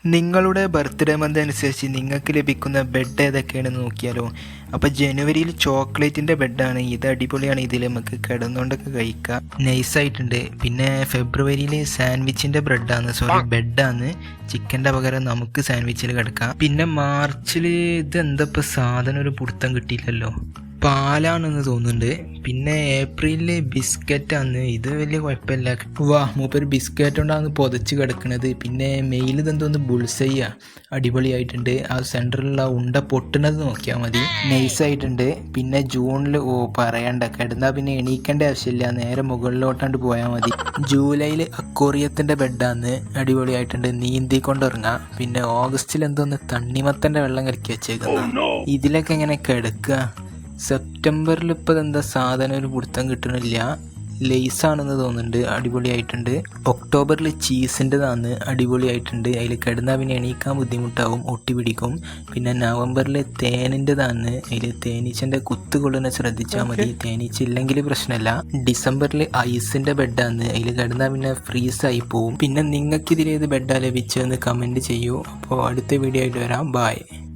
നിങ്ങളുടെ birthday month അനുസരിച്ച് നിങ്ങൾക്ക് ലഭിക്കുന്ന ബെഡ് ഏതൊക്കെയാണെന്ന് നോക്കിയാലോ. അപ്പോൾ ജനുവരിയിൽ ചോക്ലേറ്റിൻ്റെ ബെഡാണ്, ഇത് അടിപൊളിയാണ്. ഇതിൽ നമുക്ക് കിടന്നുകൊണ്ടൊക്കെ കഴിക്കാം, നൈസായിട്ടുണ്ട്. പിന്നെ ഫെബ്രുവരിയിൽ സാൻഡ്വിച്ചിൻ്റെ ബെഡാണ്, ചിക്കൻ്റെ പകരം നമുക്ക് സാൻഡ്വിച്ചിൽ കിടക്കാം. പിന്നെ മാർച്ചിൽ ഇതെന്താ ഇപ്പോൾ സാധനം ഒരു പിടുത്തം കിട്ടിയില്ലല്ലോ, പാലാണെന്ന് തോന്നുന്നുണ്ട്. പിന്നെ ഏപ്രിലിൽ ബിസ്ക്കറ്റാണ്, ഇത് വലിയ കുഴപ്പമില്ല. മൂപ്പര് ബിസ്ക്കറ്റ് കൊണ്ടാണ് പൊതച്ച് കിടക്കുന്നത്. പിന്നെ മെയിൽ ഇതെന്തോന്ന് ബുൾസയ്യ, അടിപൊളിയായിട്ടുണ്ട്. ആ സെൻറ്ററിലുള്ള ഉണ്ട പൊട്ടുന്നത് നോക്കിയാൽ മതി, നൈസായിട്ടുണ്ട്. പിന്നെ ജൂണിൽ പറയണ്ട, കിടന്നാൽ പിന്നെ എണീക്കേണ്ട ആവശ്യമില്ല, നേരെ മുകളിലോട്ടാണ്ട് പോയാൽ മതി. ജൂലൈയിൽ അക്കോറിയത്തിൻ്റെ ബെഡാണ്, അടിപൊളിയായിട്ടുണ്ട്, നീന്തിക്കൊണ്ടിറങ്ങാം. പിന്നെ ഓഗസ്റ്റിൽ എന്തോന്ന് തണ്ണിമത്തൻ്റെ വെള്ളം കലക്കി വെച്ചേക്കുന്നത്, ഇതിലൊക്കെ എങ്ങനെ കിടക്കുക. സെപ്റ്റംബറിൽ ഇപ്പോൾ എന്താ സാധനം ഒരു പിടുത്തം കിട്ടണില്ല, ലേസാണെന്ന് തോന്നുന്നുണ്ട്, അടിപൊളിയായിട്ടുണ്ട്. ഒക്ടോബറിൽ ചീസിൻ്റെതാണ്, അടിപൊളിയായിട്ടുണ്ട്. അതിൽ കിടന്നാൽ പിന്നെ എണീക്കാൻ ബുദ്ധിമുട്ടാവും, ഒട്ടി പിടിക്കും. പിന്നെ നവംബറിൽ തേനിൻ്റെതാണ്, അതിൽ തേനീച്ചൻ്റെ കുത്ത് കൊള്ളുന്ന ശ്രദ്ധിച്ചാൽ മതി, തേനീച്ച ഇല്ലെങ്കിൽ പ്രശ്നമല്ല. ഡിസംബറിൽ ഐസിൻ്റെ ബെഡാണ്, അതിൽ കിടന്നാൽ പിന്നെ ഫ്രീസായി പോവും. പിന്നെ നിങ്ങൾക്ക് ഇതിലേത് ബെഡാണ് ലഭിച്ചതെന്ന് കമൻറ്റ് ചെയ്യൂ. അപ്പോൾ അടുത്ത വീഡിയോ ആയിട്ട് വരാം, ബായ്.